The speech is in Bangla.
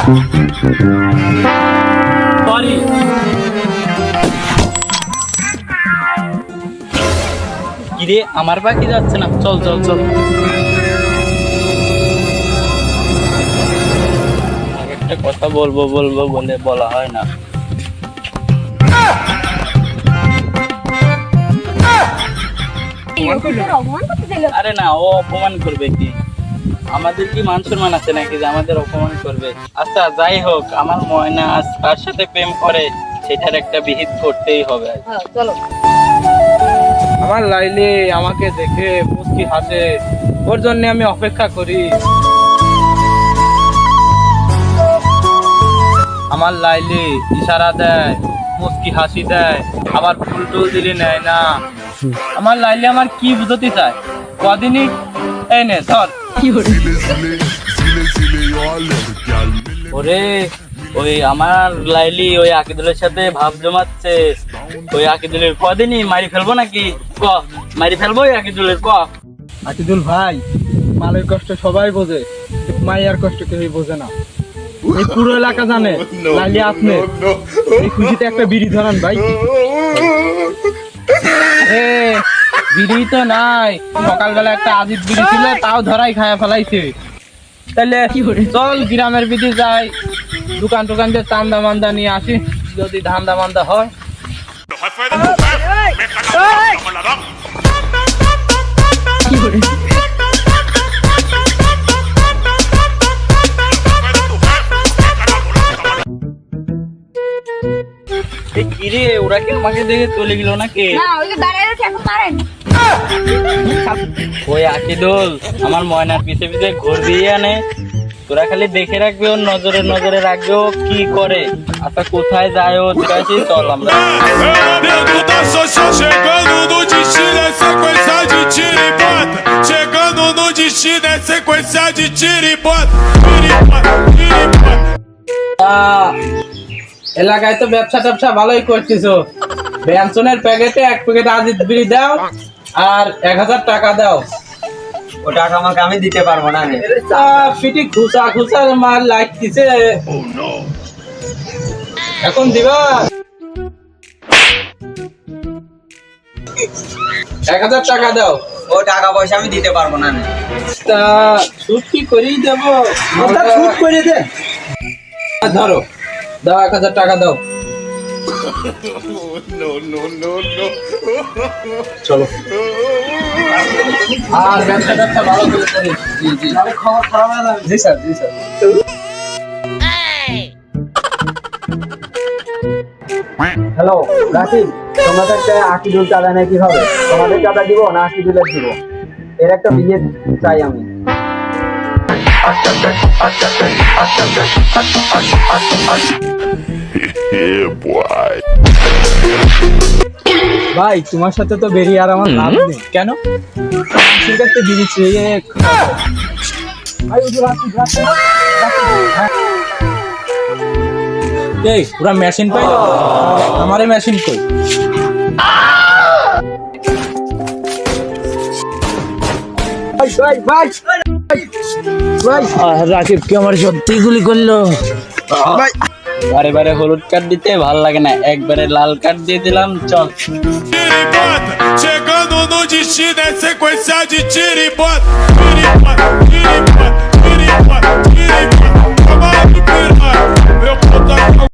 সরি। কিরে আমার বাকি যাচ্ছে না, চল চল চল। একটা কথা বলবো বলবো বলে বলা হয় না। আরে না, ও অপমান করবে কি? আমাদের কি মান সম্মান আছে নাকি যে আমাদের অপমান করবে? আচ্ছা যাই হোক, আমার ময়না আজ তার সাথে প্রেম করে, সেটার একটা বিহিত করতেই হবে। চলো। আমার লাইলি আমাকে দেখে মুচকি হাসে, ওর জন্য আমি অপেক্ষা করি। আমার লাইলি ইশারা দেয়, মুচকি হাসি দেয়, আবার ফুল টুল দিলে নেয় না। আমার লাইলি আমার কি বুঝতে চায়? কদিনই এই নে ধর। ওরে ওই আমার লাইলি ওই আকিদুলের সাথে ভাব জমাচ্ছে। ওই আকিদুলের কদিনই মারি ফেলবো নাকি? ক মারি ফেলবো ওই আকিদুলের, ক। আকিদুল ভাই, মালের কষ্ট সবাই বোঝে, মাইয়ার কষ্ট কেউই বোঝে না। এই পুরো এলাকা জানে লাইলি আপনি। এই খুশিতে একটা বিড়ি ধরান ভাই। বিড়ি তো নাই, সকালবেলা একটা আজিব বিড়ি ছিল, তাও ধরাই খায়া ফেলাইছে। তাহলে চল গ্রামের বিড়ি যাই, দোকান টোকান দিয়ে চান্দা মান্দা নিয়ে আসি, যদি ধান্দা মান্দা হয়। কিরে ওরা কি আমাকে দেখে চলে গেল নাকি? ওই আকিদুল আমার ময়নার পিছে পিছে ঘুর দিয়ে আনে, তোরা খালি দেখে রাখবি, ওর নজরে নজরে রাখবি ও কি করে। আচ্ছা কোথায় যায় ও দেখি, চল আমরা। Dentro da social chegando no destino é sequência de tiro e bota. Chegando no destino é sequência de tiro e bota. Tiro e bota, tiro e bota. এলাকায় তো ব্যবসা ট্যাবসা ভালোই করতেছো। বেনসনের প্যাকেটে এক প্যাকেট আজিদ বিড়ি দাও আর 1000 টাকা দাও। ও টাকা আমাকে আমি দিতে পারবো না। পিটি খুচা খুচা মাল লাগতেছে, এখন দিবা? 1000 টাকা দাও। ও টাকা পয়সা আমি দিতে পারবো না। তা সুদ কি করেই দেবো? সুদ করে দে। ধরো দাও, 1000 টাকা দাও। No, no, no, no. চলো। আর ব্যবসা ট্যাবসা ভালো করে করি। জি জি, খবর খারাপ না? জি স্যার, জি স্যার। হ্যালো রাকিব, তোমাদেরকে আকিদুল চাঁদা নেই কি হবে? তোমাদের চাঁদা দিব না আকিদুলের দিব? এর একটা বিয়ে চাই আমি। ভাই তোমার সাথে তো বেরিয়ে আর আমার লাভ নেই। কেন? ঠিক আছে দিয়েছি। এই পুরা মেশিন পাই, আমারে মেশিন কই? রাকিব কি আমার সত্যি গুলি করলো? বারে বারে হলুদ কার্ড দিতে ভাল লাগে না, একবারে লাল কার্ড দিয়ে দিলাম, চল। Tiro e bota. Chegando no destino é sequência de tiro e bota. Tiro e bota, tiro e bota, tiro e bota, tiro e bota.